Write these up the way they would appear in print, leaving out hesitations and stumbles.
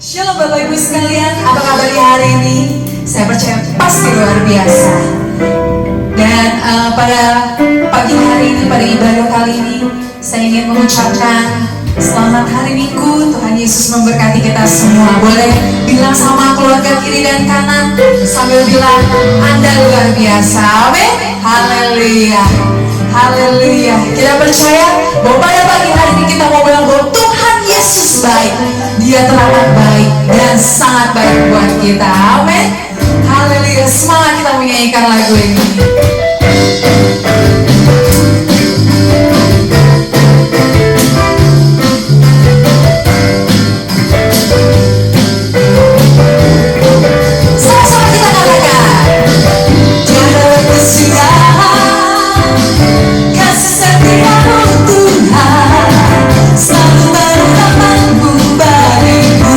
Shalom Bapak Ibu sekalian, apa kabarnya hari ini? Saya percaya pasti luar biasa. Dan pada pagi hari ini, pada ibadah kali ini, saya ingin mengucapkan selamat hari Minggu. Tuhan Yesus memberkati kita semua. Boleh bilang sama keluarga kiri dan kanan sambil bilang, Anda luar biasa. Amin. Haleluya. Haleluya. Kita percaya bahwa pada pagi hari ini kita mau bilang bahwa Tuhan Yesus baik. Dia teramat baik dan sangat baik buat kita. Amin. Haleluya. Semangat kita menyanyikan lagu ini. Sama-sama kita katakan, tiada kesudahan kasih setia-Mu Tuhan, selalu berkatamu bagiku.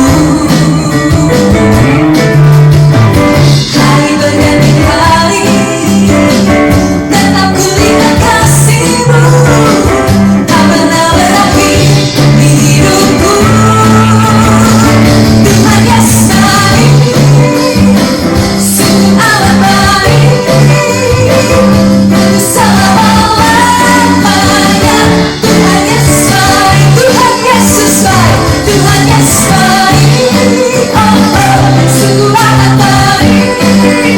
Hari berganti hari, tetap kulihat kasih-Mu, tak pernah berakhir di hidupku. Tuhan Yesus baik, sungguh amat baik, selama-lamanya. Tuhan Yesus baik, Tuhan Yesus baik, Tuhan Yesus baik, oh, sungguh amat baik,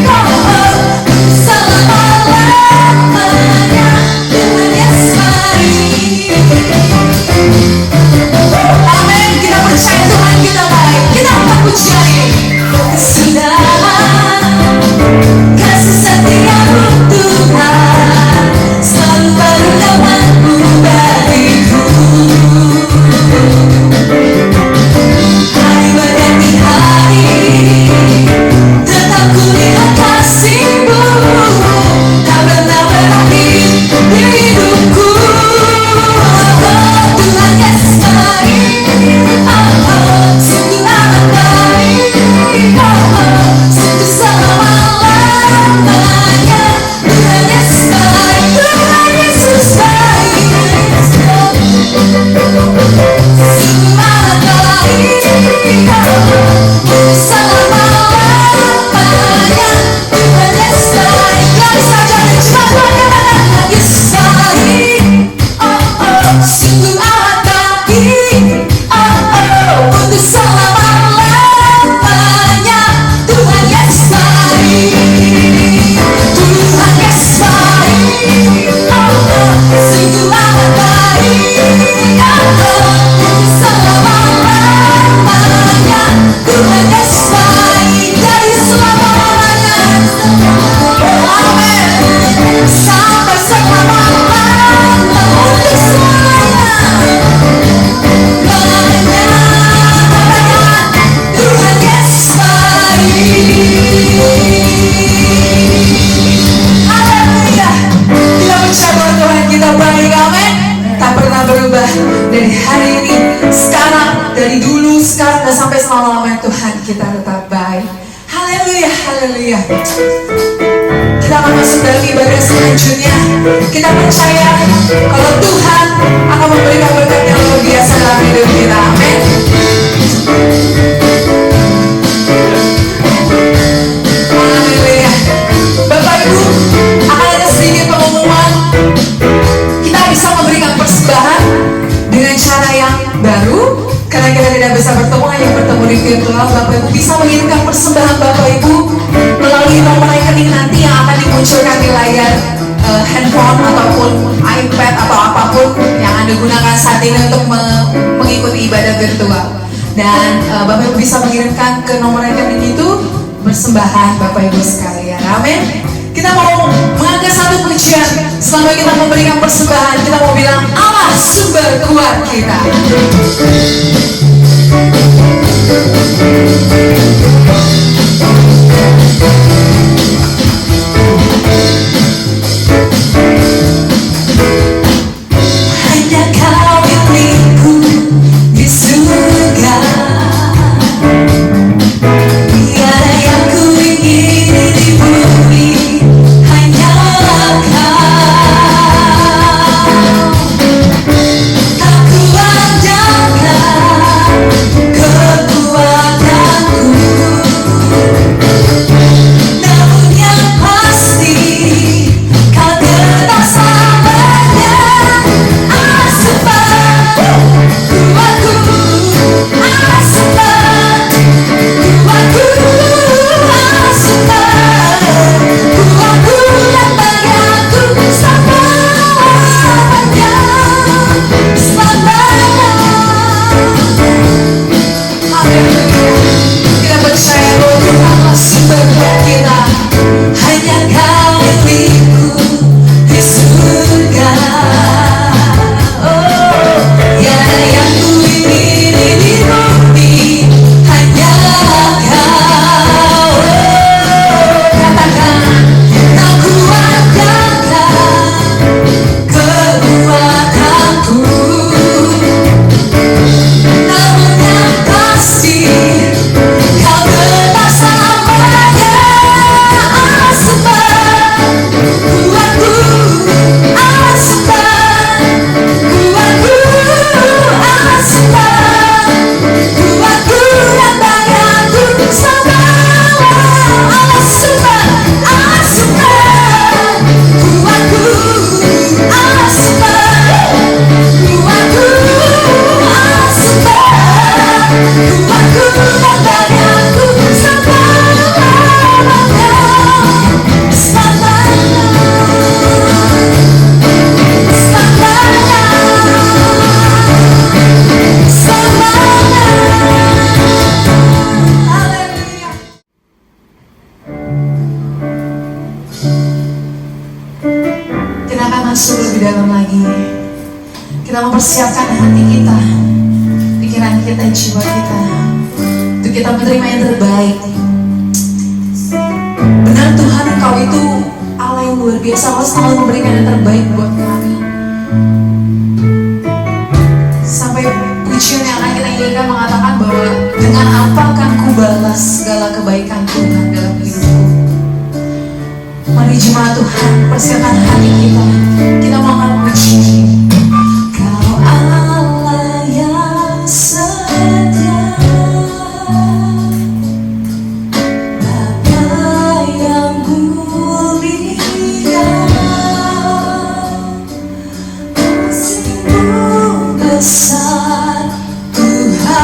oh, selama-lamanya. Tuhan Yesus baik. Amin. Kita percaya Tuhan kita baik. Kita angkat pujian ini. Kesudahan kasih setia-Mu Tuhan, selalu berkatamu bagiku. Hari berganti hari, tetap kulihat kasih-Mu, tak pernah berakhir di hidupku. Tuhan Yesus baik, sungguh amat baik, sungguh selama-lamanya. Tuhan Yesus baik, Tuhan Yesus baik, sungguh amat baik, selama-lamanya. Tuhan Yesus baik. Lari saja dan cepat bagaimana Yesus baik, sungguh amat baik, untuk selama-lamanya. Tuhan Yesus baik, Tuhan Yesus baik, sungguh amat baik, untuk selama-lamanya. Tuhan Yesus baik, dari selama-lamanya, amin, sampai selama-lamanya, untuk selamanya. Tuhan Yesus baik. Haleluya. Kita percaya bahwa Tuhan kita baik, amin. Tak pernah berubah dari hari ini, sekarang, dari dulu, sekarang, dan sampai selama-lamanya. Tuhan kita tetap baik. Haleluya, haleluya. Kita akan masuk dalam ibadah selanjutnya. Kita percaya kalau Tuhan akan memberikan berkat yang luar biasa dalam hidup kita. Amin. Haleluya. Bapak Ibu, akan ada sedikit pengumuman. Kita bisa memberikan persembahan dengan cara yang baru. Karena kita tidak bisa bertemu, hanya bertemu di virtual. Bapak Ibu bisa mengirimkan persembahan Bapak Ibu melalui nomor rekening nanti yang akan dimunculkan di layar handphone ataupun iPad atau apapun yang Anda gunakan saat ini untuk mengikuti ibadah virtual. Dan Bapak Ibu bisa mengirimkan ke nomor rekening itu persembahan Bapak Ibu sekalian. Amin. Kita mau mengangkat satu pujian. Selama kita memberikan persembahan, kita mau bilang Allah sumber kuat kita. Hanya Kau milikku di surga, tiada yang ku ingini di bumi, hanyalah Kau. Tak ku andalkan kekuatan Kita mempersiapkan hati kita, pikiran kita, jiwa kita, untuk kita menerima yang terbaik. Benar Tuhan, Engkau itu Allah yang luar biasa. Engkau selalu memberikan yang terbaik buat kami. Sampai pujian yang akan kita nyanyikan mengatakan bahwa dengan apa akan ku balas segala kebaikan Tuhan dalam hidupku. Mari jemaat Tuhan, persiapkan hati kita. Kita mau akan puji. Kau Allah yang setia, Bapa yang mulia, kasih-Mu besar Tuhan.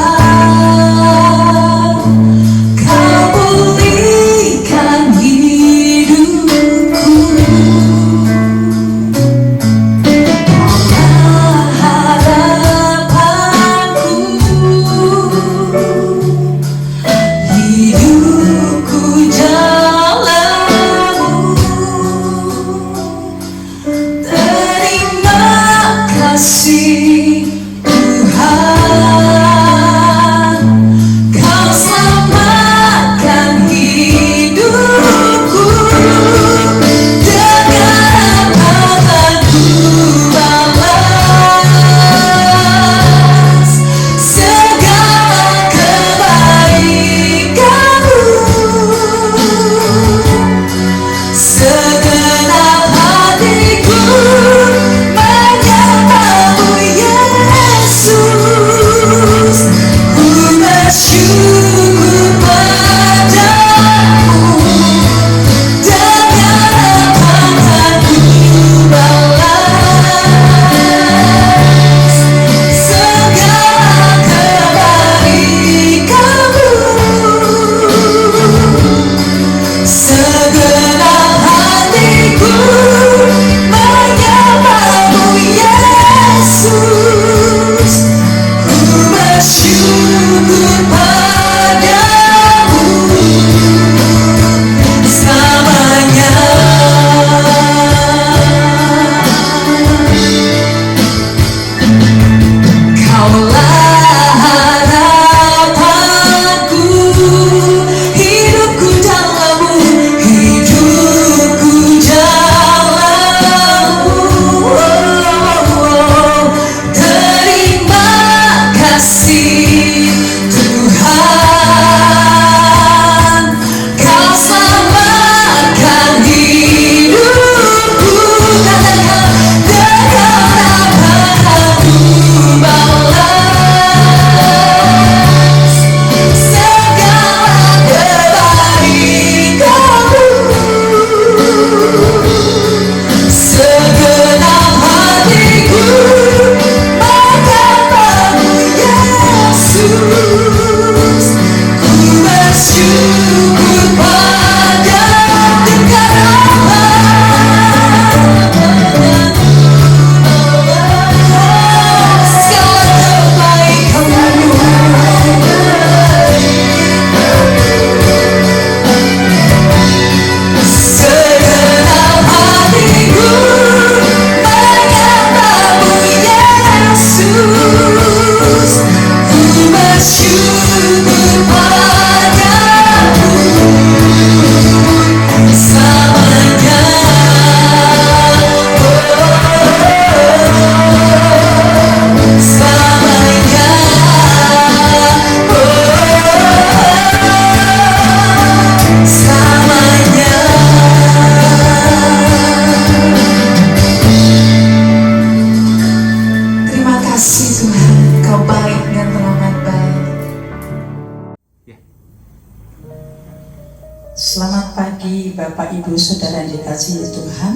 Kau pulihkan hidupku, Kaulah harapanku, hidupku jalanmu. Terima kasih Tuhan, Kau selamatkan hidupku. Dengan apa ku balas segala kebaikan-Mu. Segenap hatiku menyembah-Mu, Yesus. Ku bersyukur padamu. Dengan apa ku balas segala kebaikan-Mu. Segenap hatiku menyembah-Mu, Yesus. Ku bersyukur padamu selamanya. Kaulah harapanku, hidupku dalam-Mu, hidupku jalanmu. Terima kasih Tuhan, Kau selamatkan hidupku. Katakan, dengan apa ku balas segala kebaikan-Mu. Segenap hatiku menyembah-Mu, Yesus. Ku bersyukur padamu. Dengan apa segala kebaikan-Mu. Segenap hatiku menyembah-Mu, Yesus. Ku bersyukur padamu selamanya. Selamanya. Selamanya. Terima kasih Tuhan, Kau baik dan teramat baik. Selamat pagi Bapak Ibu Saudara yang dikasihi Tuhan.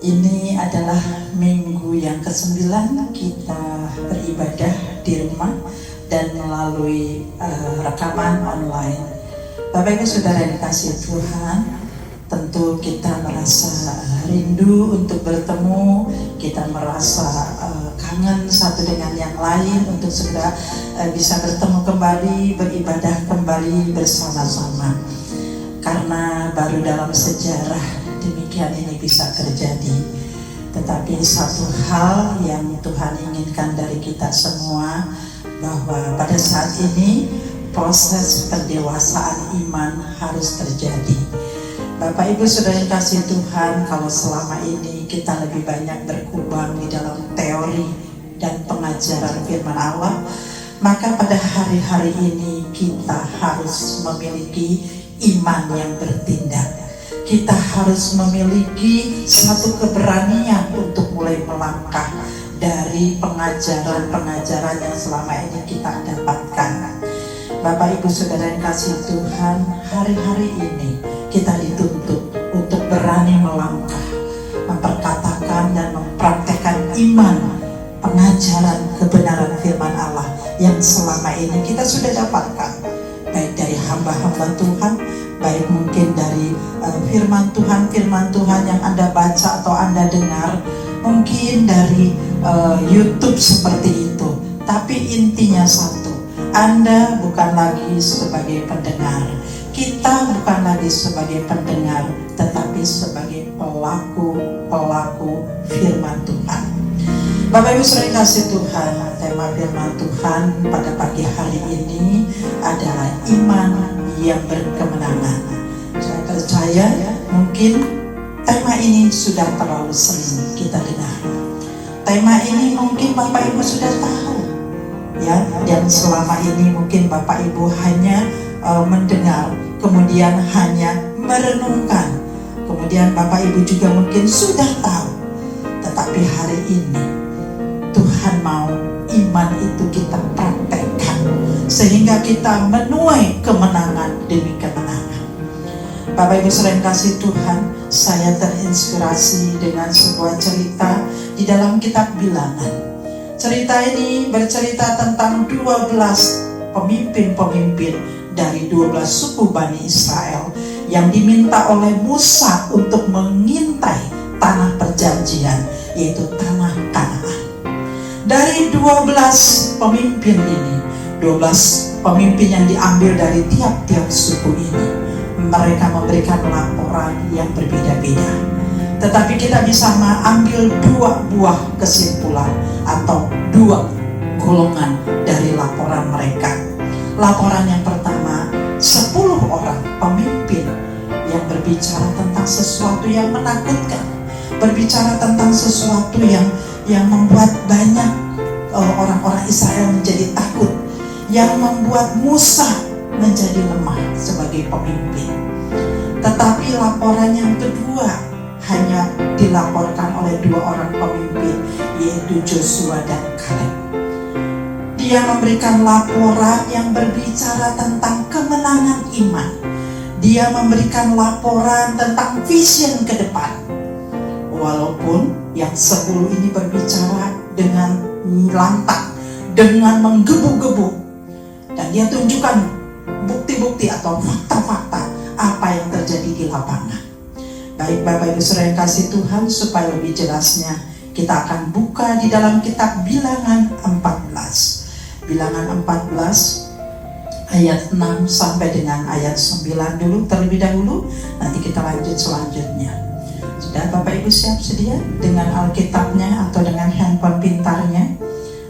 Ini adalah minggu yang ke-9 kita beribadah di rumah dan melalui rekaman online. Bapak Ibu Saudara yang dikasihi Tuhan, tentu kita merasa rindu untuk bertemu, kita merasa kangen satu dengan yang lain untuk segera bisa bertemu kembali, beribadah kembali bersama-sama. Karena baru dalam sejarah demikian ini bisa terjadi. Tetapi satu hal yang Tuhan inginkan dari kita semua, bahwa pada saat ini proses pendewasaan iman harus terjadi. Bapak Ibu Saudara yang kasih Tuhan, kalau selama ini kita lebih banyak berkubang di dalam teori dan pengajaran firman Allah, maka pada hari-hari ini kita harus memiliki iman yang bertindak. Kita harus memiliki satu keberanian untuk mulai melangkah dari pengajaran-pengajaran yang selama ini kita dapatkan. Bapak Ibu Saudara yang kasih Tuhan, hari-hari ini kita dituntut untuk berani melangkah, memperkatakan dan mempraktekkan iman, pengajaran kebenaran firman Allah yang selama ini kita sudah dapatkan, baik dari hamba-hamba Tuhan, baik mungkin dari firman Tuhan yang Anda baca atau Anda dengar, mungkin dari YouTube seperti itu. Tapi intinya satu, Anda bukan lagi sebagai pendengar, kita bukan lagi sebagai pendengar, tetapi sebagai pelaku firman Tuhan. Bapak Ibu Saudara kasih Tuhan, tema firman Tuhan pada pagi hari ini adalah iman yang berkemenangan. Saya percaya mungkin tema ini sudah terlalu sering kita dengar. Tema ini mungkin Bapak Ibu sudah tahu, ya, dan selama ini mungkin Bapak Ibu hanya mendengar, kemudian hanya merenungkan, kemudian Bapak Ibu juga mungkin sudah tahu. Tetapi hari ini Tuhan mau iman itu kita praktekkan, sehingga kita menuai kemenangan demi kemenangan. Bapak Ibu Saudara yang kasih Tuhan, saya terinspirasi dengan sebuah cerita di dalam kitab Bilangan. Cerita ini bercerita tentang 12 pemimpin-pemimpin dari 12 suku Bani Israel yang diminta oleh Musa untuk mengintai tanah perjanjian, yaitu tanah Kanaan. Dari 12 pemimpin ini, 12 pemimpin yang diambil dari tiap-tiap suku ini, mereka memberikan laporan yang berbeda-beda. Tetapi kita bisa mengambil 2 buah kesimpulan atau 2 golongan dari laporan mereka. Laporan yang pertama, 10 orang pemimpin yang berbicara tentang sesuatu yang menakutkan, berbicara tentang sesuatu yang membuat banyak orang-orang Israel menjadi takut, yang membuat Musa menjadi lemah sebagai pemimpin. Tetapi laporan yang kedua hanya dilaporkan oleh 2 orang pemimpin, yaitu Joshua dan Kaleb. Dia memberikan laporan yang berbicara tentang kemenangan iman. Dia memberikan laporan tentang vision ke depan. Walaupun yang 10 ini berbicara dengan lantang, dengan menggebu-gebu, dan dia tunjukkan bukti-bukti atau fakta-fakta apa yang terjadi di lapangan. Baik Bapak Ibu Saudara yang kasih Tuhan, supaya lebih jelasnya kita akan buka di dalam kitab Bilangan 14. Bilangan 14 ayat 6 sampai dengan ayat 9 dulu terlebih dahulu, nanti kita lanjut selanjutnya. Sudah Bapak Ibu siap sedia dengan Alkitabnya atau dengan handphone pintarnya?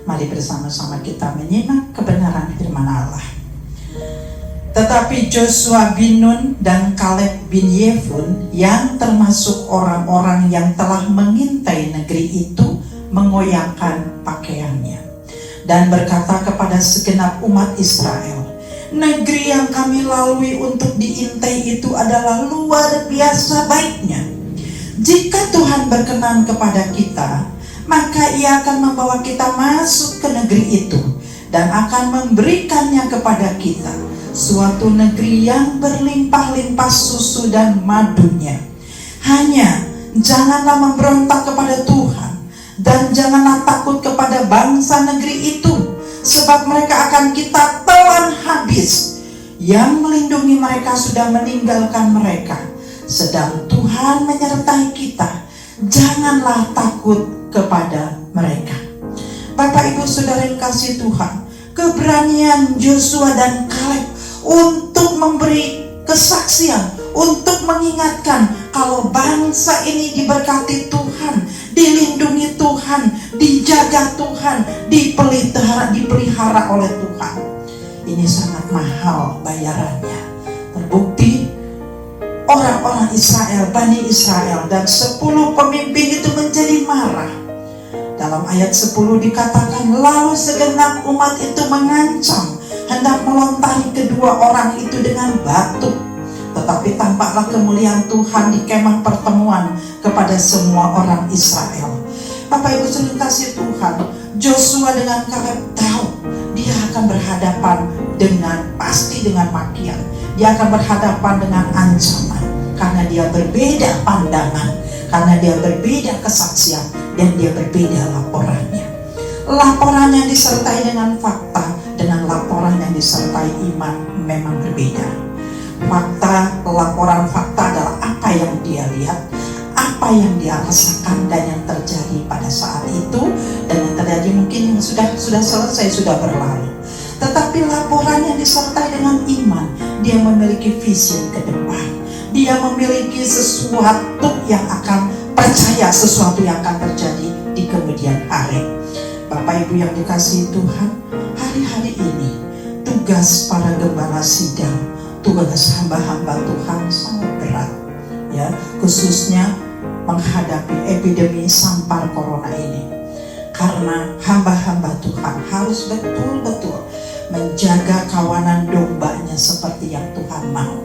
Mari bersama-sama kita menyimak kebenaran firman Allah. Tetapi Joshua bin Nun dan Kaleb bin Yefun yang termasuk orang-orang yang telah mengintai negeri itu mengoyakkan pakaiannya dan berkata kepada segenap umat Israel, negeri yang kami lalui untuk diintai itu adalah luar biasa baiknya. Jika Tuhan berkenan kepada kita, maka Ia akan membawa kita masuk ke negeri itu dan akan memberikannya kepada kita, suatu negeri yang berlimpah-limpah susu dan madunya. Hanya janganlah memberontak kepada Tuhan, dan janganlah takut kepada bangsa negeri itu, sebab mereka akan kita telan habis. Yang melindungi mereka sudah meninggalkan mereka, sedang Tuhan menyertai kita. Janganlah takut kepada mereka. Bapak Ibu Saudara yang kasih Tuhan, keberanian Joshua dan Kaleb untuk memberi kesaksian, untuk mengingatkan kalau bangsa ini diberkati Tuhan dilindungi Tuhan, dijaga Tuhan, dipelihara oleh Tuhan. Ini sangat mahal bayarannya. Terbukti orang-orang Israel, Bani Israel dan 10 pemimpin itu menjadi marah. Dalam ayat 10 dikatakan, lalu segenap umat itu mengancam hendak melontari kedua orang itu dengan batu. Tetapi tampaklah kemuliaan Tuhan di kemah pertemuan kepada semua orang Israel. Bapak Ibu saudara kasih Tuhan, Joshua dengan Kaleb tahu dia akan berhadapan pasti dengan makian. Dia akan berhadapan dengan ancaman karena dia berbeda pandangan, karena dia berbeda kesaksian, dan dia berbeda laporannya. Laporan yang disertai dengan fakta dengan laporan yang disertai iman memang berbeda. Laporan fakta adalah apa yang dia lihat, apa yang dia rasakan dan yang terjadi pada saat itu, dan yang terjadi mungkin yang sudah selesai, sudah berlalu. Tetapi laporan yang disertai dengan iman, dia memiliki vision ke depan. Dia memiliki sesuatu yang akan percaya, sesuatu yang akan terjadi di kemudian hari. Bapak Ibu yang dikasihi Tuhan, hari-hari ini tugas para gembala sidang, tugas hamba-hamba Tuhan sangat berat, ya, khususnya menghadapi epidemi sampar corona ini. Karena hamba-hamba Tuhan harus betul-betul menjaga kawanan dombanya seperti yang Tuhan mau.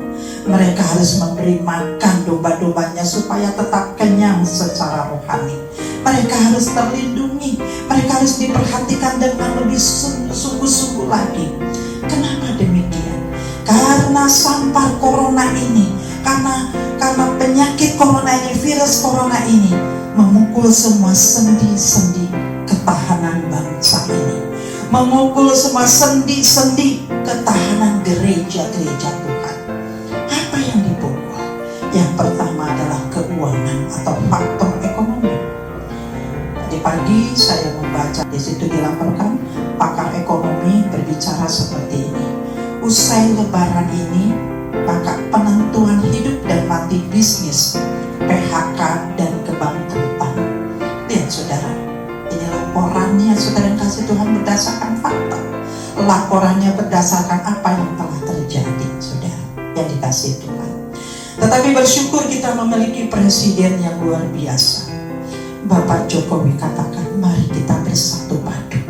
Mereka harus memberi makan domba-dombanya supaya tetap kenyang secara rohani. Mereka harus terlindungi, mereka harus diperhatikan dengan lebih sungguh-sungguh lagi. Kenapa demikian? Karena sampar corona ini, karena penyakit corona ini, virus corona ini memukul semua sendi-sendi ketahanan bangsa ini, memukul semua sendi-sendi ketahanan gereja-gereja Tuhan. Apa yang dipukul? Yang pertama adalah keuangan atau faktor ekonomi. Tadi pagi saya membaca, di situ dilaporkan pakar ekonomi berbicara seperti ini. Usai lebaran ini, maka penentuan hidup dan mati bisnis, PHK dan kebangkrutan. Lihat saudara, ini laporannya saudara yang kasih Tuhan berdasarkan fakta. Laporannya berdasarkan apa yang telah terjadi, saudara yang dikasih Tuhan. Tetapi bersyukur kita memiliki presiden yang luar biasa. Bapak Jokowi katakan, mari kita bersatu padu.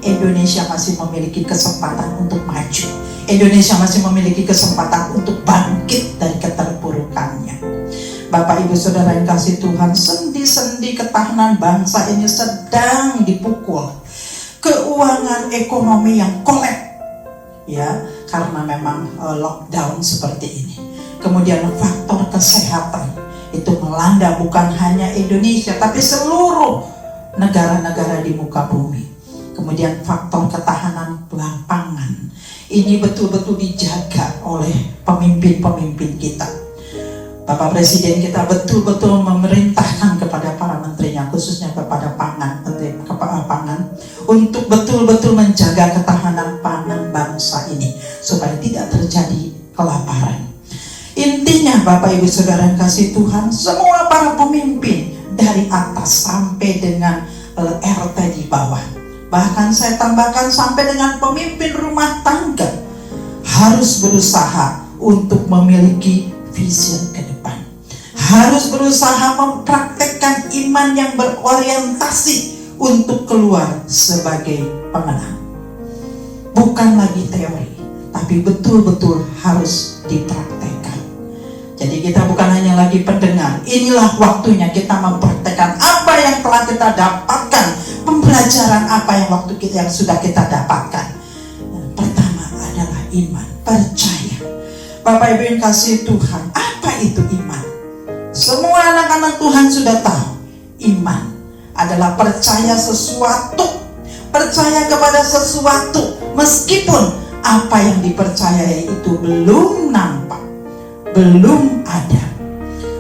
Indonesia masih memiliki kesempatan untuk maju. Indonesia masih memiliki kesempatan untuk bangkit dari keterpurukannya. Bapak Ibu Saudara yang kasih Tuhan, sendi-sendi ketahanan bangsa ini sedang dipukul. Keuangan ekonomi yang kolap, ya, karena memang lockdown seperti ini. Kemudian faktor kesehatan itu melanda bukan hanya Indonesia, tapi seluruh negara-negara di muka bumi. Kemudian faktor ketahanan pangan ini betul-betul dijaga oleh pemimpin-pemimpin kita. Bapak Presiden kita betul-betul memerintahkan kepada para menterinya, khususnya kepada Menteri Pangan, untuk betul-betul menjaga ketahanan pangan bangsa ini supaya tidak terjadi kelaparan. Intinya Bapak Ibu Saudara yang kasih Tuhan, semua para pemimpin dari atas sampai dengan RT di bawah, bahkan saya tambahkan sampai dengan pemimpin rumah tangga, harus berusaha untuk memiliki vision ke depan, harus berusaha mempraktekkan iman yang berorientasi untuk keluar sebagai pemenang. Bukan lagi teori, tapi betul-betul harus dipraktekkan. Jadi kita bukan hanya lagi pendengar, inilah waktunya kita mempraktekkan apa yang telah kita dapatkan, pembelajaran apa yang sudah kita dapatkan. Yang pertama adalah iman, percaya. Bapak Ibu yang kasih Tuhan, apa itu iman? Semua anak-anak Tuhan sudah tahu, iman adalah percaya sesuatu, percaya kepada sesuatu meskipun apa yang dipercayai itu belum nampak, belum ada.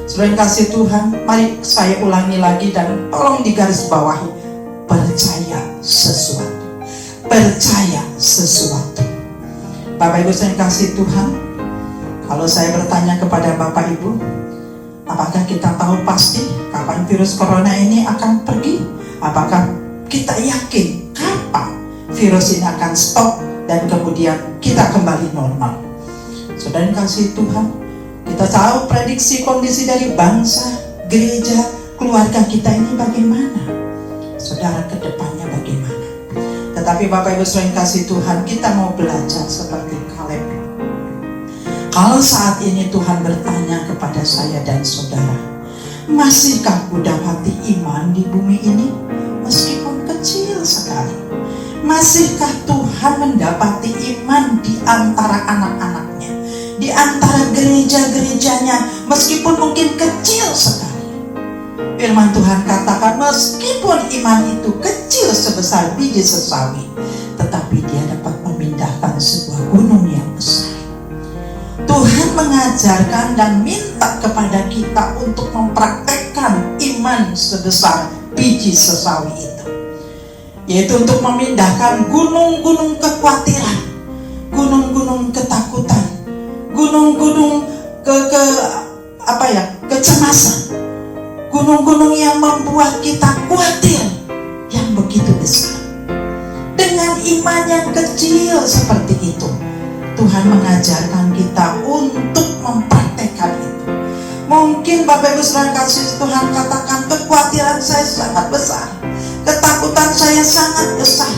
Saudara yang kasih Tuhan, mari saya ulangi lagi dan tolong digarisbawahi. Percaya sesuatu, percaya sesuatu. Bapak Ibu saya kasih Tuhan, kalau saya bertanya kepada Bapak Ibu, Apakah kita tahu pasti kapan virus corona ini akan pergi? Apakah kita yakin kapan virus ini akan stop dan kemudian kita kembali normal? Saudara yang kasih Tuhan, kita tahu prediksi kondisi dari bangsa, gereja, keluarga kita ini bagaimana? Saudara, ke depannya bagaimana? Tetapi Bapak Ibu saudara yang kasih Tuhan, kita mau belajar seperti Kaleb. Kalau saat ini Tuhan bertanya kepada saya dan saudara, masihkah ku dapati iman di bumi ini? Meskipun kecil sekali. Masihkah Tuhan mendapati iman di antara anak-anaknya, di antara gereja-gerejanya, meskipun mungkin kecil sekali? Firman Tuhan katakan, meskipun iman itu kecil sebesar biji sesawi, tetapi dia dapat memindahkan sebuah gunung yang besar. Tuhan mengajarkan dan minta kepada kita untuk mempraktekkan iman sebesar biji sesawi itu, yaitu untuk memindahkan gunung-gunung kekhawatiran, gunung-gunung ketakutan, gunung-gunung kecemasan, gunung-gunung yang membuat kita khawatir yang begitu besar. Dengan iman yang kecil seperti itu, Tuhan mengajarkan kita untuk mempraktekkan itu. Mungkin Bapak Ibu saudara kasih Tuhan katakan, kekhawatiran saya sangat besar, ketakutan saya sangat besar,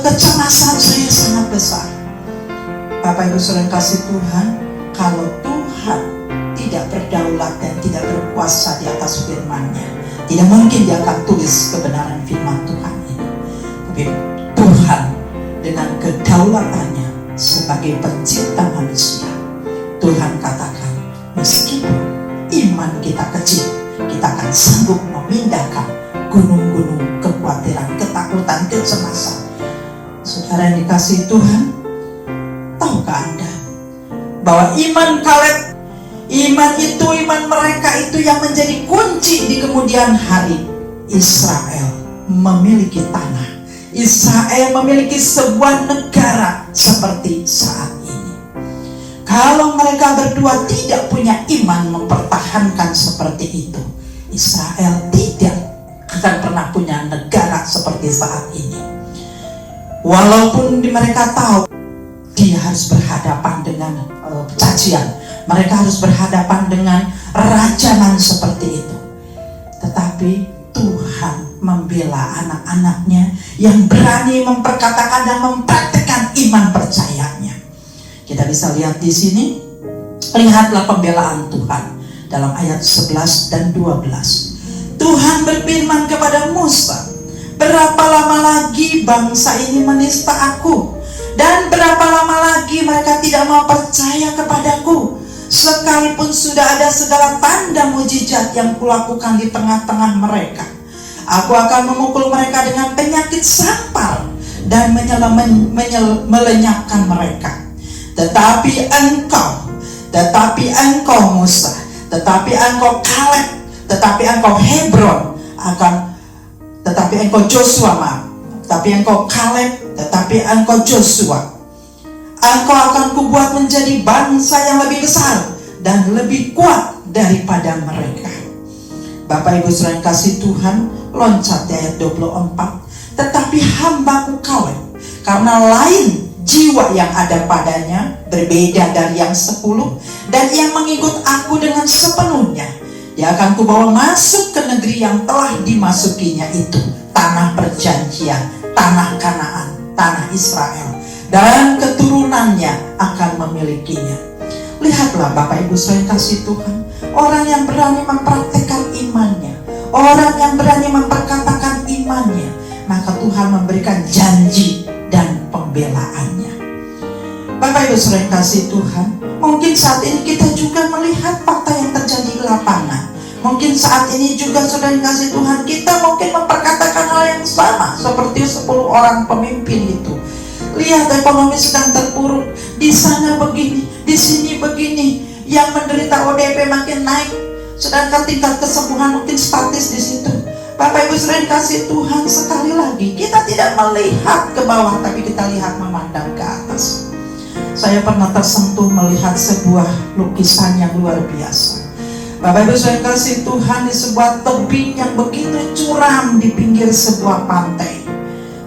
kecemasan saya sangat besar. Bapak Ibu saudara kasih Tuhan, kalau Tuhan tidak berdaulat dan tidak berkuasa di atas firman-Nya, tidak mungkin dia akan tulis kebenaran firman Tuhan ini. Tapi Tuhan dengan kedaulatannya sebagai pencipta manusia, Tuhan katakan, meskipun iman kita kecil, kita akan sanggup memindahkan gunung-gunung kekhawatiran, ketakutan, kecemasan. Saudara yang dikasihi Tuhan, tahukah Anda bahwa iman Kaleb, iman mereka itu yang menjadi kunci di kemudian hari Israel memiliki tanah, Israel memiliki sebuah negara seperti saat ini. Kalau mereka berdua tidak punya iman mempertahankan seperti itu, Israel tidak akan pernah punya negara seperti saat ini. Walaupun mereka tahu dia harus berhadapan dengan cacian, mereka harus berhadapan dengan rajanan seperti itu, tetapi Tuhan membela anak-anaknya yang berani memperkatakan dan mempraktekkan iman percayanya. Kita bisa lihat di sini, lihatlah pembelaan Tuhan dalam ayat 11 dan 12. Tuhan berfirman kepada Musa, berapa lama lagi bangsa ini menista aku? Dan berapa lama lagi mereka tidak mau percaya kepadaku? Sekalipun sudah ada segala tanda mujizat yang kulakukan di tengah-tengah mereka, aku akan memukul mereka dengan penyakit sampar dan melenyapkan mereka. Tetapi engkau Musa, tetapi engkau Kaleb, tetapi engkau Hebron tetapi engkau Joshua, tetapi engkau Kaleb, tetapi engkau Joshua, engkau akan kubuat menjadi bangsa yang lebih besar dan lebih kuat daripada mereka. Bapak Ibu saudara yang kasih Tuhan, loncat di ayat 24. Tetapi hambaku Kaleb, karena lain jiwa yang ada padanya, berbeda dari yang 10, dan yang mengikut aku dengan sepenuhnya, dia akan kubawa masuk ke negeri yang telah dimasukinya itu, tanah perjanjian, tanah Kanaan, tanah Israel, dan keturunannya akan memilikinya. Lihatlah Bapak Ibu saudara yang kasih Tuhan, orang yang berani mempraktekkan imannya, orang yang berani memperkatakan imannya, maka Tuhan memberikan janji dan pembelaannya. Bapak Ibu saudara yang kasih Tuhan, mungkin saat ini kita juga melihat fakta yang terjadi di lapangan. Mungkin saat ini juga saudara yang kasih Tuhan, kita mungkin memperkatakan hal yang sama seperti 10 orang pemimpin itu. Lihat, ekonomi sedang terpuruk, di sana begini, di sini begini, yang menderita ODP makin naik, sedangkan tingkat kesembuhan mungkin statis di situ. Bapak Ibu saudara yang kasih Tuhan, sekali lagi kita tidak melihat ke bawah, tapi kita lihat memandang ke atas. Saya pernah tersentuh melihat sebuah lukisan yang luar biasa. Bapak Ibu saya kasih Tuhan, di sebuah tebing yang begitu curam di pinggir sebuah pantai.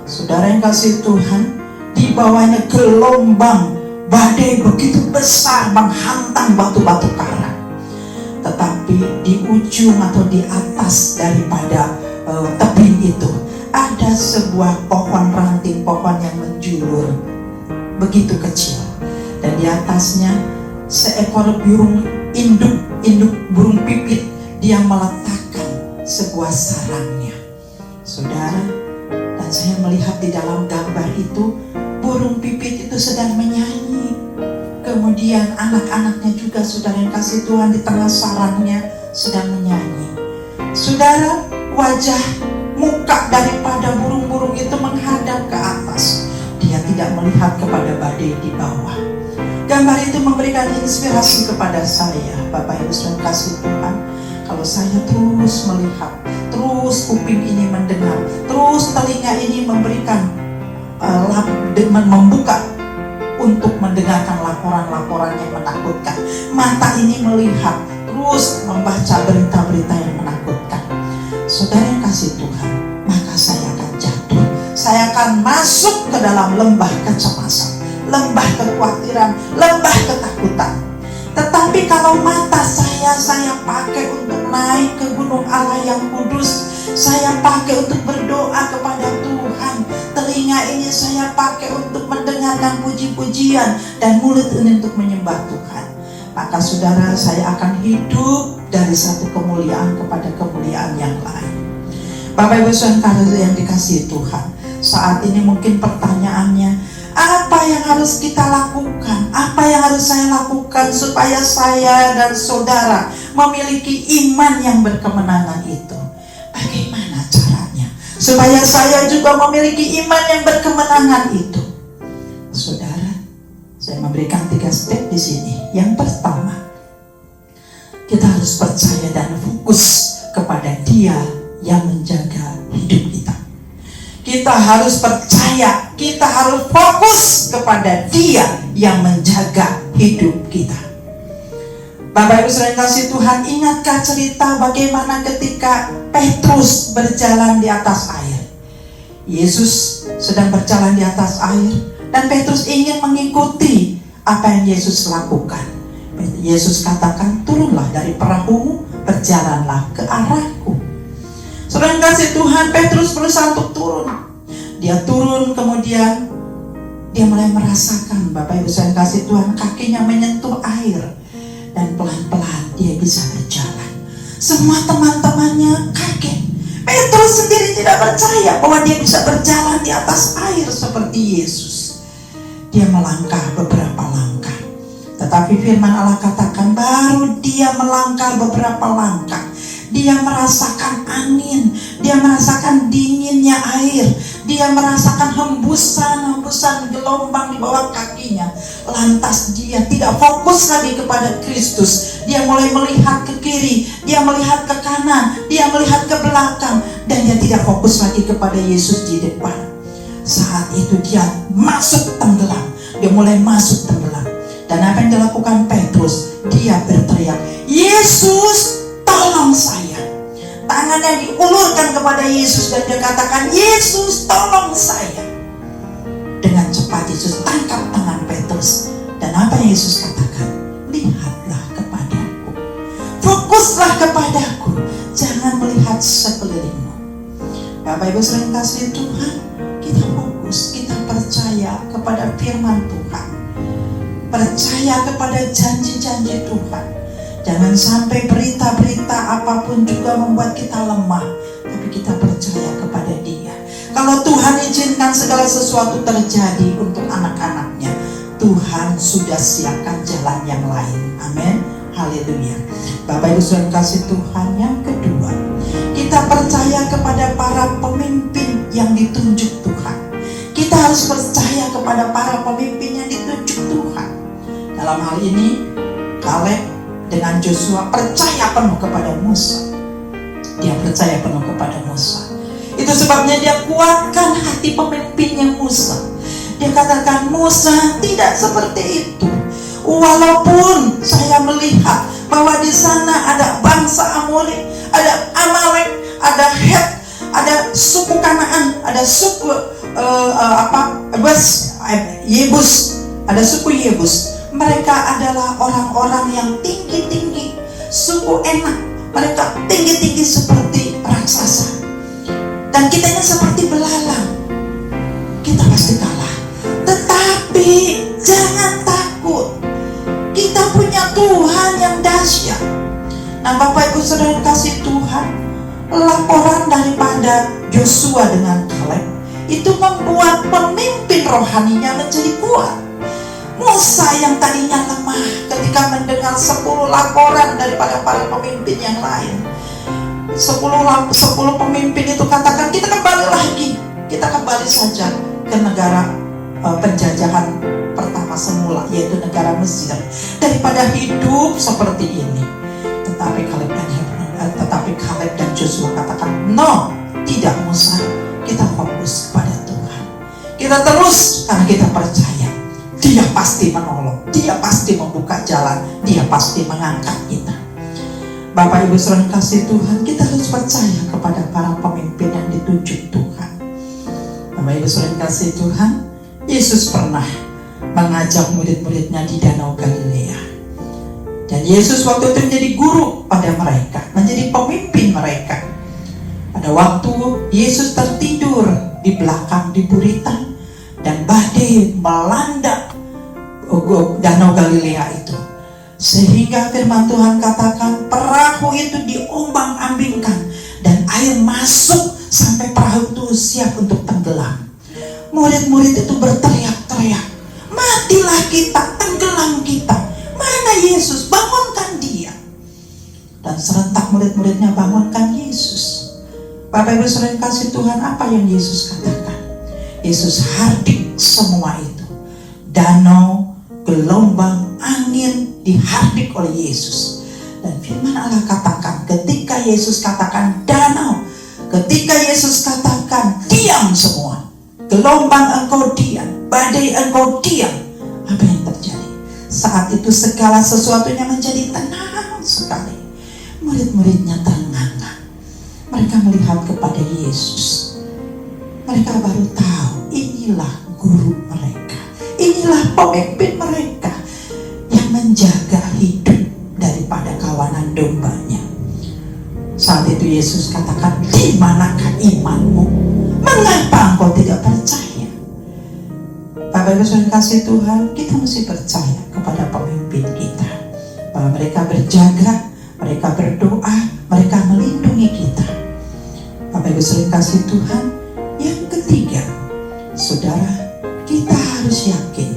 Saudara yang kasih Tuhan, di bawahnya gelombang badai begitu besar menghantam batu-batu karang. Tetapi di ujung atau di atas daripada tebing itu ada sebuah pohon, ranting pohon yang menjulur begitu kecil, dan di atasnya seekor burung induk burung pipit, dia meletakkan sebuah sarangnya. Saudara, dan saya melihat di dalam gambar itu burung pipit itu sedang menyanyi. Kemudian anak-anaknya juga, saudara yang kasih Tuhan, di tengah sarangnya sedang menyanyi. Saudara, wajah muka daripada burung-burung itu menghadap ke atas. Dia tidak melihat kepada badai di bawah. Gambar itu memberikan inspirasi kepada saya, Bapak Ibu yang kasih Tuhan. Kalau saya terus melihat, terus kuping ini mendengar, terus telinga ini memberikan membuka untuk mendengarkan laporan-laporan yang menakutkan, mata ini melihat, terus membaca berita-berita yang menakutkan, saudara yang kasih Tuhan, maka saya akan jatuh. Saya akan masuk ke dalam lembah kecemasan, lembah kekhawatiran, lembah ketakutan. Tetapi kalau mata saya pakai untuk naik ke gunung Allah yang kudus, saya pakai untuk berdoa kepada Tuhan, telinga ini saya pakai untuk mendengarkan puji-pujian, dan mulut ini untuk menyembah Tuhan, maka saudara, saya akan hidup dari satu kemuliaan kepada kemuliaan yang lain. Bapak Ibu saudara yang dikasihi Tuhan, saat ini mungkin pertanyaannya, apa yang harus kita lakukan? Apa yang harus saya lakukan supaya saya dan saudara memiliki iman yang berkemenangan itu? Bagaimana caranya supaya saya juga memiliki iman yang berkemenangan itu? Saudara, saya memberikan 3 step di sini. Yang pertama, kita harus percaya dan fokus kepada Dia yang menjaga hidup kita. Kita harus percaya, kita harus fokus kepada Dia yang menjaga hidup kita. Bapak Ibu saudara kasih Tuhan, ingatkah cerita bagaimana ketika Petrus berjalan di atas air? Yesus sedang berjalan di atas air, dan Petrus ingin mengikuti apa yang Yesus lakukan. Yesus katakan, turunlah dari perahumu, berjalanlah ke arahku. Saudara kasih Tuhan, Petrus berusaha untuk turun. Dia turun, kemudian dia mulai merasakan, Bapak Ibu saudara kasih Tuhan, kakinya menyentuh air, dan pelan-pelan dia bisa berjalan. Semua teman-temannya kaget. Petrus sendiri tidak percaya bahwa dia bisa berjalan di atas air seperti Yesus. Dia melangkah beberapa langkah, tetapi firman Allah katakan, baru dia melangkah beberapa langkah, dia merasakan angin, dia merasakan dinginnya air, dia merasakan hembusan gelombang di bawah kakinya. Lantas dia tidak fokus lagi kepada Kristus. Dia mulai melihat ke kiri, dia melihat ke kanan, dia melihat ke belakang, dan dia tidak fokus lagi kepada Yesus di depan. Saat itu dia masuk tenggelam. Dia mulai masuk tenggelam. Dan apa yang dilakukan Petrus? Dia berteriak, Yesus, tolong saya. Tangannya diulurkan kepada Yesus, dan dia katakan, Yesus, tolong saya. Dengan cepat Yesus tangkap tangan Petrus, dan apa yang Yesus katakan? Lihatlah kepadaku, fokuslah kepadaku, jangan melihat sekelilingmu. Bapak Ibu sering kasih Tuhan, kita fokus, kita percaya kepada firman Tuhan, percaya kepada janji-janji Tuhan. Jangan sampai berita-berita apapun juga membuat kita lemah, tapi kita percaya kepada Dia. Kalau Tuhan izinkan segala sesuatu terjadi untuk anak-anaknya, Tuhan sudah siapkan jalan yang lain. Amin. Haleluya. Bapak Ibu saudara kasih Tuhan, yang kedua, kita percaya kepada para pemimpin yang ditunjuk Tuhan. Kita harus percaya kepada para pemimpin yang ditunjuk Tuhan. Dalam hal ini, Kaleb dengan Joshua percaya penuh kepada Musa. Dia percaya penuh kepada Musa. Itu sebabnya dia kuatkan hati pemimpinnya Musa. Dia katakan, Musa tidak seperti itu. Walaupun saya melihat bahwa di sana ada bangsa Amori, ada Amalek, ada Het, ada suku Kanaan, ada suku Yebus, ada suku Yebus. Mereka adalah orang-orang yang tinggi-tinggi, suku Enak. Mereka tinggi-tinggi seperti raksasa. Dan kitanya seperti belalang. Kita pasti kalah. Tetapi jangan takut. Kita punya Tuhan yang dahsyat. Nah, Bapak Ibu Saudara kasih Tuhan, laporan daripada Yosua dengan Kaleb itu membuat pemimpin rohaninya menjadi kuat. Musa yang tadinya lemah ketika mendengar 10 laporan daripada para pemimpin yang lain. 10 pemimpin itu katakan, kita kembali lagi, kita kembali saja ke negara penjajahan pertama semula, yaitu negara Mesir, daripada hidup seperti ini. Tetapi Kaleb dan Joshua katakan, no, tidak Musa, kita fokus kepada Tuhan. Kita terus karena kita percaya Dia pasti menolong, Dia pasti membuka jalan, Dia pasti mengangkat kita. Bapak Ibu Saudara kasih Tuhan, kita harus percaya kepada para pemimpin yang ditunjuk Tuhan. Bapak Ibu Saudara kasih Tuhan, Yesus pernah mengajak murid-muridnya di Danau Galilea. Dan Yesus waktu itu menjadi guru pada mereka, menjadi pemimpin mereka. Pada waktu Yesus tertidur di belakang di buritan dan badai melanda Danau Galilea itu, sehingga firman Tuhan katakan perahu itu diombang-ambingkan dan air masuk sampai perahu itu siap untuk tenggelam. Murid-murid itu berteriak-teriak, matilah kita, tenggelam kita, mana Yesus, bangunkan Dia. Dan serentak murid-muridnya bangunkan Yesus. Bapak Ibu Saudara kasih Tuhan, apa yang Yesus katakan? Yesus hardik semua itu. Danau, gelombang, angin dihardik oleh Yesus. Dan firman Allah katakan, ketika Yesus katakan danau, ketika Yesus katakan diam semua, gelombang engkau diam, badai engkau diam, apa yang terjadi? Saat itu segala sesuatunya menjadi tenang sekali. Murid-muridnya terengah-engah. Mereka melihat kepada Yesus. Mereka baru tahu, inilah guru mereka, inilah pemimpin mereka yang menjaga hidup daripada kawanan dombanya. Saat itu Yesus katakan, di manakah imanmu? Mengapa engkau tidak percaya? Bapak Ibu Saudara kasih Tuhan, kita mesti percaya kepada pemimpin kita, bahwa mereka berjaga, mereka berdoa, mereka melindungi kita. Bapak Ibu Saudara kasih Tuhan, yang ketiga, saudara, kita harus yakin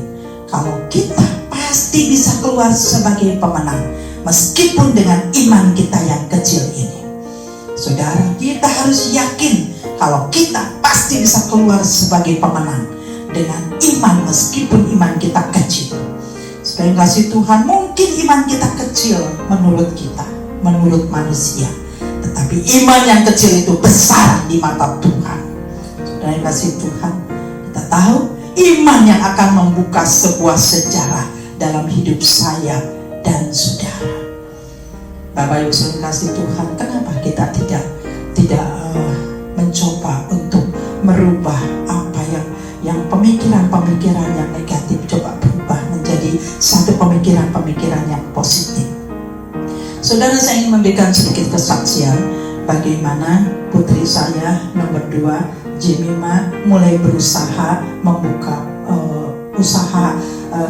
kalau kita pasti bisa keluar sebagai pemenang, meskipun dengan iman kita yang kecil ini. Saudara, kita harus yakin kalau kita pasti bisa keluar sebagai pemenang dengan iman, meskipun iman kita kecil. Saudara yang kasih Tuhan, mungkin iman kita kecil menurut kita, menurut manusia, tetapi iman yang kecil itu besar di mata Tuhan. Saudara yang kasih Tuhan, kita tahu iman yang akan membuka sebuah sejarah dalam hidup saya dan saudara. Bapak Ibu Saudara kasih Tuhan, kenapa kita tidak mencoba untuk merubah apa yang pemikiran-pemikiran yang negatif, coba berubah menjadi satu pemikiran-pemikiran yang positif. Saudara, saya ingin memberikan sedikit kesaksian bagaimana putri saya nomor 2, Jemima, mulai berusaha membuka usaha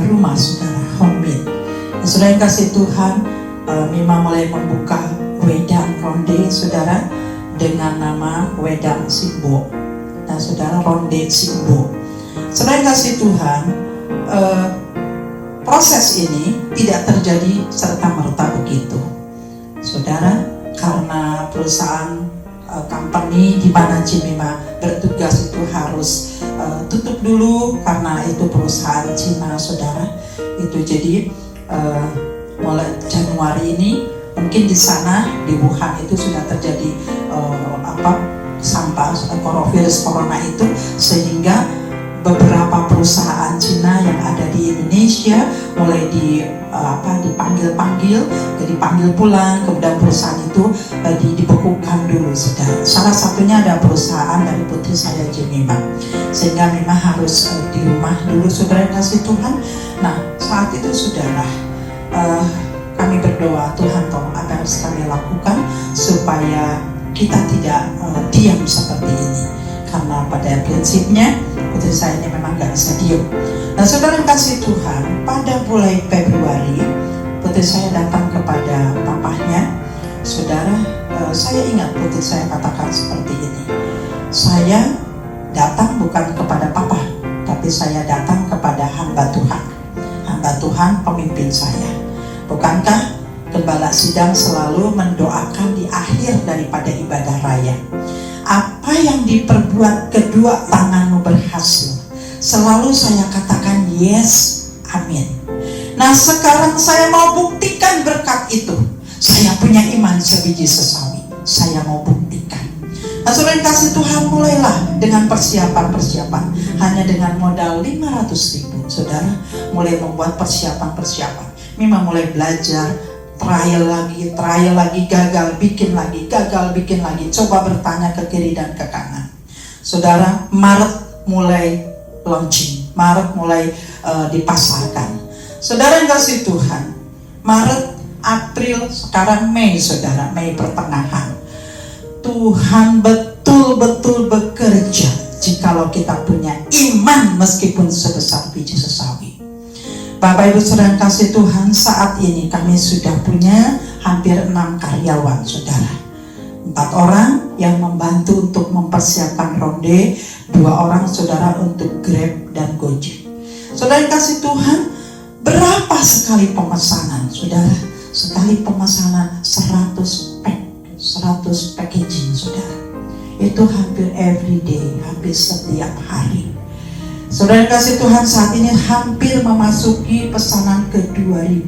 rumah saudara, homemade. Saudara yang kasih Tuhan, Mima mulai membuka wedang ronde saudara dengan nama wedang Simbo. Nah saudara, ronde Simbo. Saudara yang kasih Tuhan, proses ini tidak terjadi serta-merta begitu saudara, karena perusahaan company di mana Jemima bertugas itu harus tutup dulu karena itu perusahaan Cina saudara. Itu jadi mulai Januari ini mungkin di sana di Wuhan itu sudah terjadi sampah virus corona itu, sehingga beberapa perusahaan Cina yang ada di Indonesia mulai dipanggil pulang, kemudian perusahaan itu dibekukan dulu, saudara. Salah satunya ada perusahaan dari putri saya Jemima, sehingga Mima harus di rumah dulu, saudara kasih Tuhan. Nah, saat itu saudara, kami berdoa, Tuhan tolong apa yang harus kami lakukan supaya kita tidak diam seperti ini, karena pada prinsipnya putri saya ini memang gak bisa diam. Nah, saudara kasih Tuhan, pada mulai Februari putri saya datang kepada papahnya. Saudara, saya ingat putri saya katakan seperti ini, saya datang bukan kepada papa, tapi saya datang kepada hamba Tuhan pemimpin saya. Bukankah gembala sidang selalu mendoakan di akhir daripada ibadah raya, apa yang diperbuat kedua tanganmu berhasil? Selalu saya katakan yes, amin. Nah, sekarang saya mau buktikan berkat itu. Saya punya iman sebiji sesawi, saya mau buktikan. Nah, saudara kasih Tuhan, mulailah dengan persiapan. Hanya dengan modal 500.000, saudara mulai membuat persiapan. Mima mulai belajar, trial lagi, gagal bikin lagi, coba bertanya ke kiri dan ke kanan. Saudara, Maret mulai launching, Maret mulai dipasarkan. Saudara yang kasih Tuhan, Maret, April, sekarang Mei, saudara, Mei pertengahan. Tuhan betul-betul bekerja jikalau kita punya iman meskipun sebesar biji sesawi. Bapak Ibu saudara kasih Tuhan, saat ini kami sudah punya hampir 6 karyawan, saudara. 4 orang yang membantu untuk mempersiapkan ronde, 2 orang saudara untuk Grab dan Gojek. Saudara kasih Tuhan, berapa sekali pemesanan, saudara? Sekali pemesanan 100 packaging, saudara. Itu hampir every day, hampir setiap hari. Saudara kasih Tuhan, saat ini hampir memasuki pesanan ke 2000.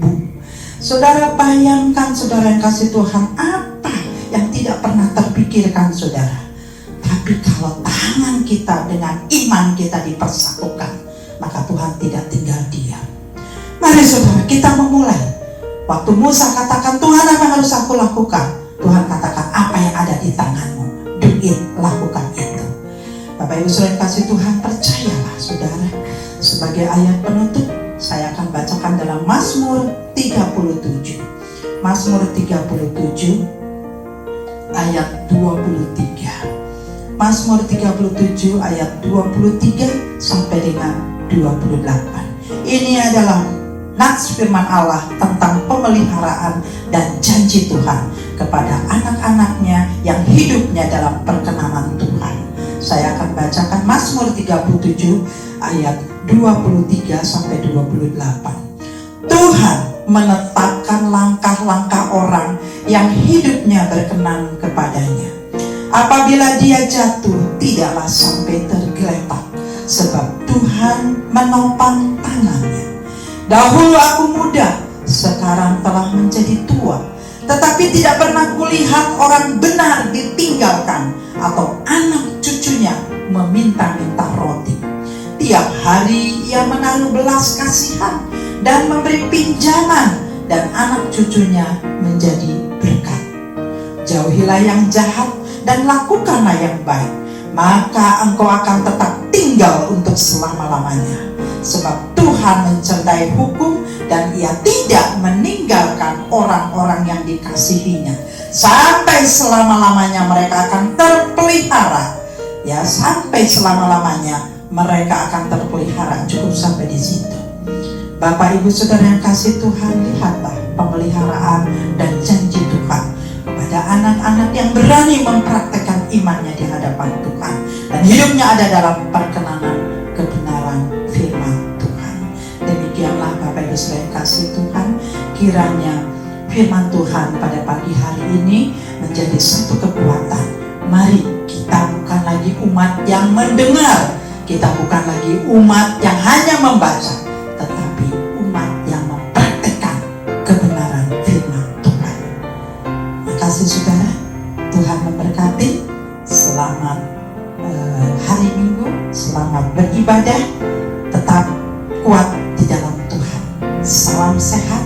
Saudara bayangkan, saudara yang kasih Tuhan, apa yang tidak pernah terpikirkan, saudara. Tapi kalau tangan kita dengan iman kita dipersatukan, maka Tuhan tidak tinggal diam. Mari saudara, kita memulai. Waktu Musa katakan, Tuhan apa yang harus aku lakukan? Tuhan katakan, apa yang ada di tanganmu, do it, lakukan itu. Bapak Ibu saudara kasih Tuhan, percayalah saudara. Sebagai ayat penutup, saya akan bacakan dalam Mazmur 37. Mazmur 37 ayat 23. Mazmur 37 ayat 23 sampai dengan 28. Ini adalah nats firman Allah tentang pemeliharaan dan janji Tuhan kepada anak-anaknya yang hidupnya dalam perkenanan Tuhan. Saya akan bacakan Mazmur 37 ayat 23 sampai 28. Tuhan menetapkan langkah-langkah orang yang hidupnya berkenan kepadanya. Apabila dia jatuh, tidaklah sampai tergeletak, sebab Tuhan menopang tangannya. Dahulu aku muda, sekarang telah menjadi tua, tetapi tidak pernah kulihat orang benar ditinggalkan atau anak cucunya meminta-minta roti. Tiap hari ia menaruh belas kasihan dan memberi pinjaman, dan anak cucunya menjadi berkat. Jauhilah yang jahat dan lakukanlah yang baik, maka engkau akan tetap tinggal untuk selama-lamanya. Sebab Tuhan mencintai hukum, dan ia tidak meninggalkan orang-orang yang dikasihinya. Sampai selama-lamanya mereka akan terpelihara. Ya, sampai selama-lamanya mereka akan terpelihara. Cukup sampai di situ. Bapak Ibu saudara yang kasih Tuhan, lihatlah pemeliharaan dan janji Tuhan kepada anak-anak yang berani mempraktekkan imannya di hadapan Tuhan, dan hidupnya ada dalam perkenanan kebenaran firman Tuhan. Demikianlah Bapak Ibu saudara yang kasih Tuhan, kiranya firman Tuhan pada pagi hari ini menjadi satu kekuatan. Mari kita bukan lagi umat yang mendengar, kita bukan lagi umat yang hanya membaca, tetapi umat yang mempraktekkan kebenaran firman Tuhan. Makasih saudara, Tuhan memberkati. Selamat hari Minggu. Selamat beribadah, tetap kuat di dalam Tuhan. Salam sehat,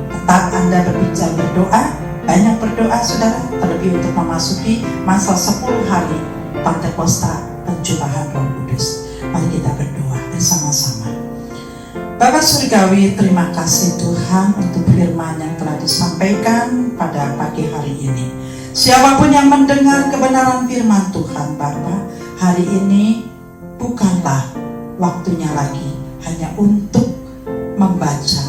tetap Anda berbicara berdoa, banyak berdoa saudara, terlebih untuk memasuki masa 10 hari Pentakosta pencurahan Roh Kudus. Mari kita berdoa bersama-sama. Bapa Surgawi, terima kasih Tuhan untuk firman yang telah disampaikan pada pagi hari ini. Siapapun yang mendengar kebenaran firman Tuhan Bapa, hari ini bukanlah waktunya lagi hanya untuk membaca,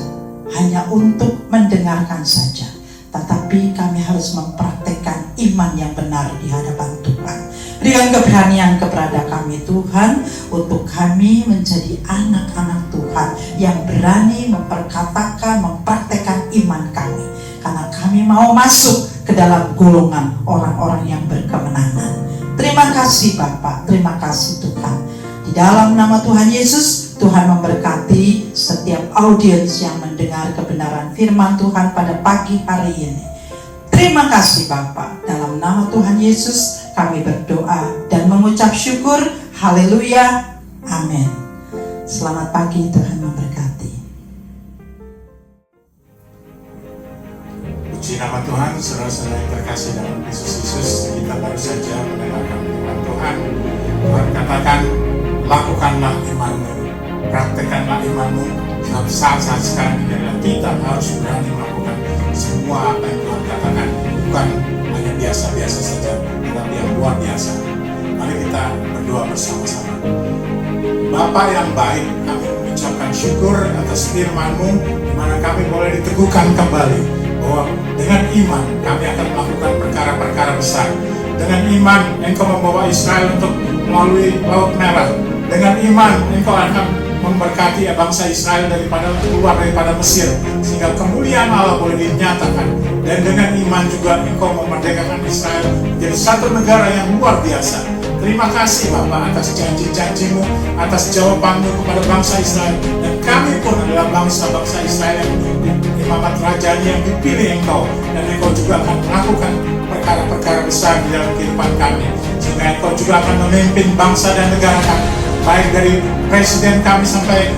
hanya untuk mendengarkan saja, tetapi kami harus mempraktekkan iman yang benar di hadapan Tuhan. Berikan keberanian kepada kami Tuhan, untuk kami menjadi anak-anak Tuhan yang berani memperkatakan, mempraktekkan iman kami, karena kami mau masuk ke dalam golongan orang-orang yang berkemenangan. Terima kasih Bapak, terima kasih Tuhan. Di dalam nama Tuhan Yesus, Tuhan memberkati setiap audiens yang mendengar kebenaran firman Tuhan pada pagi hari ini. Terima kasih Bapa. Dalam nama Tuhan Yesus kami berdoa dan mengucap syukur. Haleluya. Amin. Selamat pagi, Tuhan memberkati. Puji nama Tuhan, saudara-saudara yang terkasih dalam Kristus Yesus. Kita baru saja mendengarkan firman Tuhan. Tuhan katakan, lakukanlah imanmu, praktekanlah imanmu. Saat-saat sekarang ini adalah kita harus berani melakukan semua apa yang Tuhan katakan, bukan hanya biasa-biasa saja, tetapi yang luar biasa. Mari kita berdoa bersama-sama. Bapa yang baik, kami mengucapkan syukur atas firman-Mu, di mana kami boleh diteguhkan kembali bahwa dengan iman kami akan melakukan perkara-perkara besar. Dengan iman Engkau membawa Israel untuk melalui Laut Merah. Dengan iman Engkau akan memberkati bangsa Israel keluar daripada Mesir, sehingga kemuliaan Allah boleh dinyatakan. Dan dengan iman juga Engkau memerdekakan Israel menjadi satu negara yang luar biasa. Terima kasih Bapa atas janji-janji-Mu, atas jawaban-Mu kepada bangsa Israel. Dan kami pun adalah bangsa-bangsa Israel yang imamat rajanya yang dipilih Engkau. Dan Engkau juga akan melakukan perkara-perkara besar di dalam kehidupan kami, sehingga Engkau juga akan memimpin bangsa dan negara kami, baik dari presiden kami sampai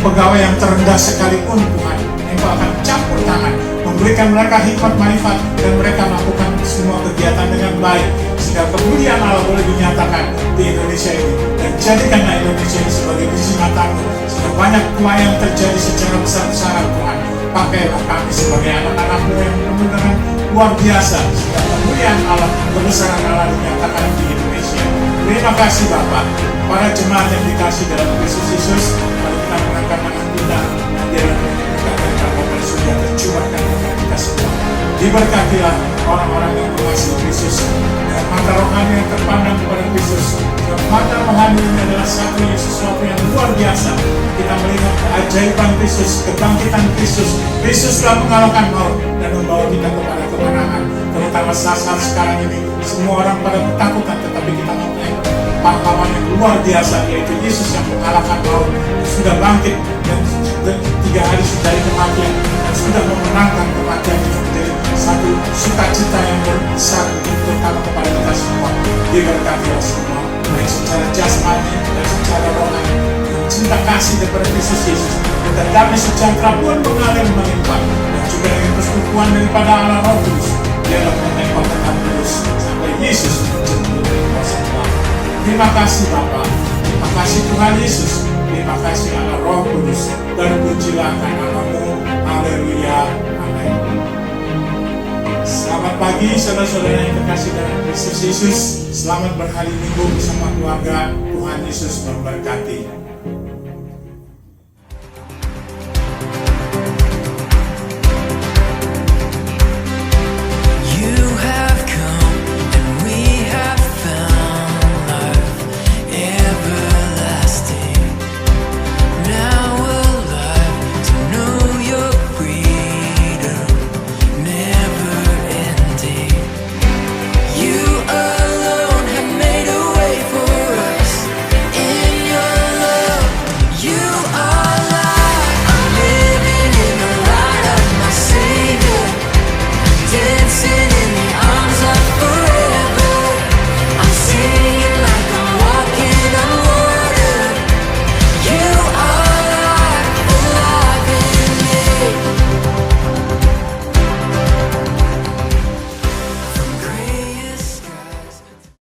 pegawai yang terendah sekalipun. Tuhan, Engkau akan campur tangan, memberikan mereka hikmat marifat, dan mereka melakukan semua kegiatan dengan baik, sehingga kemuliaan Allah boleh dinyatakan di Indonesia ini. Dan jadikanlah Indonesia ini sebagai biji mata-Mu, sehingga banyak tuah yang terjadi secara besar-besaran. Tuhan, pakailah kami sebagai anak-anak-Mu yang penuh dengan luar biasa, sehingga kemuliaan Allah, kebesaran Allah dinyatakan di Indonesia. Terima kasih Bapak. Para jemaat yang dikasih dalam Kristus Yesus, mari kita mengangkat tangan kita dan di dalam perkataan Bapa sudah tercurahkan kepada kita semua. Diberkatilah orang-orang yang mengasihi Kristus dengan mata rohani yang terpandang kepada Kristus. Dan mata rohani ini adalah sesuatu yang luar biasa. Kita melihat keajaiban Kristus, kebangkitan Kristus. Kristus telah mengalahkan maut dan membawa kita kepada kemenangan. Terutama saat-saat sekarang ini, semua orang pada ketakutan, tetapi kita mempunyai pahlawan yang luar biasa, yaitu Yesus yang mengalahkan maut, sudah bangkit dan 3 hari dari kematian, dan sudah memenangkan kematian itu menjadi satu sukacita yang besar, terutama kepada kita semua. Diberkatilah semua, baik secara jasmani dan secara rohani. Cinta kasih daripada Kristus Yesus dan damai sejahtera pun mengalir melimpah, dan juga dengan persekutuan daripada Allah Roh Kudus, dialah menempel tetap terus sampai Yesus menjemput kita semua. Terima kasih Bapa, terima kasih Tuhan Yesus, terima kasih Allah Roh Kudus, dan pujilah nama-Mu. Haleluya, amin. Selamat pagi saudara-saudara yang terkasih dalam Kristus Yesus. Selamat berhari Minggu bersama keluarga. Tuhan Yesus memberkati.